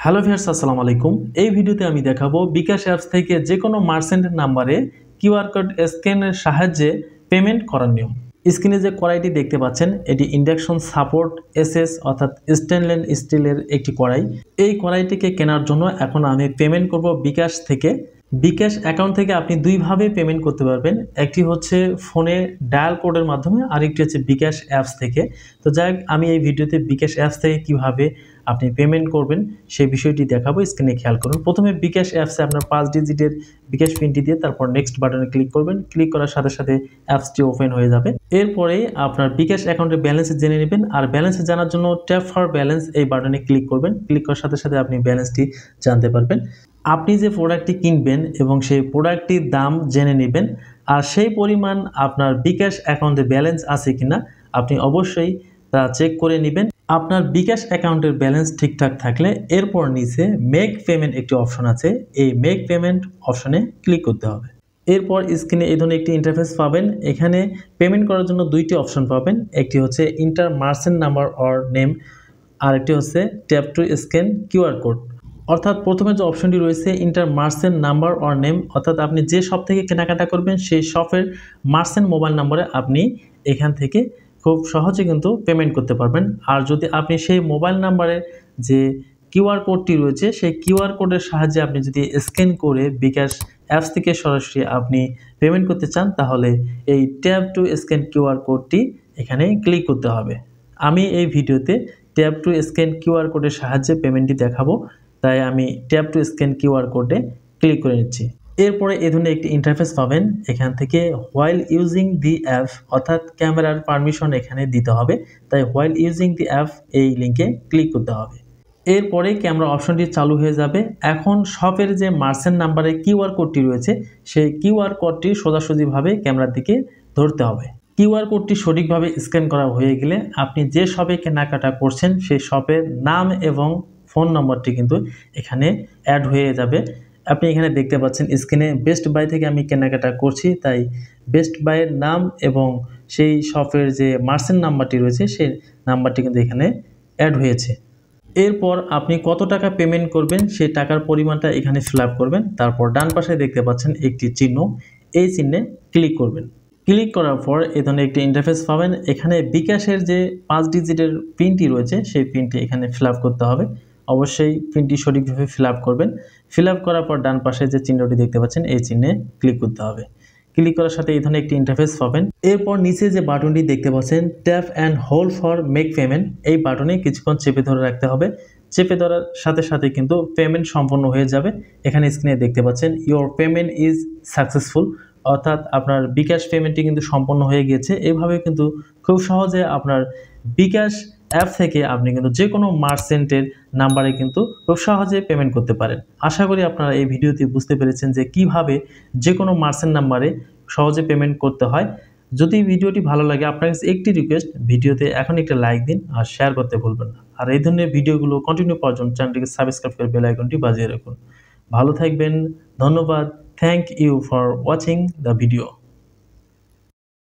Hello viewers, আসসালামু আলাইকুম। এই ভিডিওতে আমি দেখাবো বিকাশ অ্যাপস থেকে যে কোনো মার্চেন্টের নাম্বারে কিউআর কোড স্ক্যানের সাহায্যে পেমেন্ট করার নিয়ম। স্ক্রিনে যে কড়াইটি দেখতে পাচ্ছেন এটি ইন্ডাকশন সাপোর্ট এসএস অর্থাৎ স্টেনলেস স্টিলের একটি কড়াই। এই কড়াইটিকে কেনার জন্য এখন আমি পেমেন্ট করব বিকাশ থেকে। বিকাশ অ্যাকাউন্ট থেকে আপনি দুইভাবে পেমেন্ট করতে পারবেন, একটি হচ্ছে ফোনে ডায়াল কোডের মাধ্যমে, আরেকটি হচ্ছে বিকাশ অ্যাপস থেকে। তো যাই হোক, আমি এই ভিডিওতে বিকাশ অ্যাপস থেকে কিভাবে আপনি পেমেন্ট করবেন সেই বিষয়টি দেখাবো। স্ক্রিনে খেয়াল করুন। প্রথমে বিকাশ অ্যাপসে আপনার 5 ডিজিটের বিকাশ পিনটি দিয়ে তারপর নেক্সট বাটনে ক্লিক করবেন। ক্লিক করার সাথে সাথে অ্যাপসটি ওপেন হয়ে যাবে। এরপরে আপনার বিকাশ অ্যাকাউন্টের ব্যালেন্স জেনে নেবেন, আর ব্যালেন্স জানার জন্য ট্যাপ ফর ব্যালেন্স এই বাটনে ক্লিক করবেন। ক্লিক করার সাথে সাথে আপনি ব্যালেন্সটি জানতে পারবেন। আপনি যে প্রোডাক্টটি কিনবেন এবং সেই প্রোডাক্টটির দাম জেনে নেবেন, আর সেই পরিমাণ আপনার বিকাশ অ্যাকাউন্টে ব্যালেন্স আছে কিনা আপনি অবশ্যই তা চেক করে নেবেন। আপনার বিকাশ অ্যাকাউন্টের ব্যালেন্স ঠিকঠাক থাকলে এরপর নিচে মেক পেমেন্ট একটি অপশন আছে, এই মেক পেমেন্ট অপশনে ক্লিক করতে হবে। এরপর স্ক্রিনে এই ধরনের একটি ইন্টারফেস পাবেন। এখানে পেমেন্ট করার জন্য দুইটি অপশন পাবেন, একটি হচ্ছে enter merchant number or name, আর একটি হচ্ছে tap to scan QR code. অর্থাৎ প্রথমে যে অপশনটি রয়েছে enter merchant number or name, অর্থাৎ আপনি যে শপ থেকে কেনাকাটা করবেন সেই শপের মার্চেন্ট মোবাইল নম্বরে আপনি এখান থেকে খুব সহজে কিন্তু পেমেন্ট করতে পারবেন। আর যদি আপনি সেই মোবাইল নাম্বারে যে কিউআর কোডটি রয়েছে সেই কিউআর কোডের সাহায্যে আপনি যদি স্ক্যান করে বিকাশ অ্যাপস থেকে সরাসরি আপনি পেমেন্ট করতে চান, তাহলে এই ট্যাপ টু স্ক্যান কিউআর কোডটি এখানে ক্লিক করতে হবে। আমি এই ভিডিওতে ট্যাপ টু স্ক্যান কিউআর কোডের সাহায্যে পেমেন্টটি দেখাবো, তাই আমি ট্যাপ টু স্ক্যান কিউআর কোডে ক্লিক করে নিচ্ছি। এরপরে এই ধরনের একটি ইন্টারফেস পাবেন। এখান থেকে হোয়াইল ইউজিং দি অ্যাপ অর্থাৎ ক্যামেরার পারমিশন এখানে দিতে হবে, তাই হোয়াইল ইউজিং দি অ্যাপ এই লিঙ্কে ক্লিক করতে হবে। এরপরে ক্যামেরা অপশনটি চালু হয়ে যাবে। এখন শপের যে মার্চেন্ট নাম্বারে কিউআর কোডটি রয়েছে সেই কিউআর কোডটি সোজাসুজিভাবে ক্যামেরার দিকে ধরতে হবে। কিউআর কোডটি সঠিকভাবে স্ক্যান করা হয়ে গেলে আপনি যে শপে কেনাকাটা করছেন সেই শপের নাম এবং ফোন নম্বরটি কিন্তু এখানে অ্যাড হয়ে যাবে। আপনি এখানে দেখতে পাচ্ছেন স্ক্রিনে বেস্ট বাই থেকে আমি কেনাকাটা করছি, তাই বেস্ট বাইয়ের নাম এবং সেই শপের যে মার্চেন্ট নাম্বারটি রয়েছে সেই নাম্বারটি কিন্তু এখানে অ্যাড হয়েছে। এরপর আপনি কত টাকা পেমেন্ট করবেন সেই টাকার পরিমাণটা এখানে ফিল আপ করবেন। তারপর ডান পাশে দেখতে পাচ্ছেন একটি চিহ্ন, এই চিহ্নে ক্লিক করবেন। ক্লিক করার পর এই ধরনের একটি ইন্টারফেস পাবেন। এখানে বিকাশের যে 5 ডিজিটের পিনটি রয়েছে সেই পিনটি এখানে ফিল আপ করতে হবে। অবশ্যই পিনটি সঠিকভাবে ফিল আপ করবেন। ফিল আপ করার পর ডান পাশে যে চিহ্নটি দেখতে পাচ্ছেন এই চিহ্নে ক্লিক করতে হবে। ক্লিক করার সাথে এই ধরনের একটি ইন্টারফেস পাবেন। এরপর নিচে যে বাটনটি দেখতে পাচ্ছেন tap and hold for make payment, এই বাটনে কিছুক্ষণ চেপে ধরে রাখতে হবে। চেপে ধরার সাথে সাথে কিন্তু পেমেন্ট সম্পন্ন হয়ে যাবে। এখানে স্ক্রিনে দেখতে পাচ্ছেন ইওর পেমেন্ট ইজ সাকসেসফুল, অর্থাৎ আপনার বিকাশ পেমেন্টটি কিন্তু সম্পন্ন হয়ে গিয়েছে। এভাবে কিন্তু খুব সহজে আপনার বিকাশ অ্যাপ থেকে আপনি কিন্তু যে কোনো মার্চেন্টের নাম্বারে কিন্তু খুব সহজে পেমেন্ট করতে পারেন। আশা করি আপনারা এই ভিডিওতে বুঝতে পেরেছেন যে কিভাবে যে কোনো মার্চেন্ট নাম্বারে সহজে পেমেন্ট করতে হয়। যদি ভিডিওটি ভালো লাগে, আপনার কাছে একটি রিকোয়েস্ট, ভিডিওতে এখন একটা লাইক দিন আর শেয়ার করতে ভুলবেন না। আর এই ধরনের ভিডিওগুলো কন্টিনিউ পাওয়ার জন্য চ্যানেলটিকে সাবস্ক্রাইব করে বেল আইকনটি বাজিয়ে রাখুন। ভালো থাকবেন, ধন্যবাদ। Thank you for watching the video.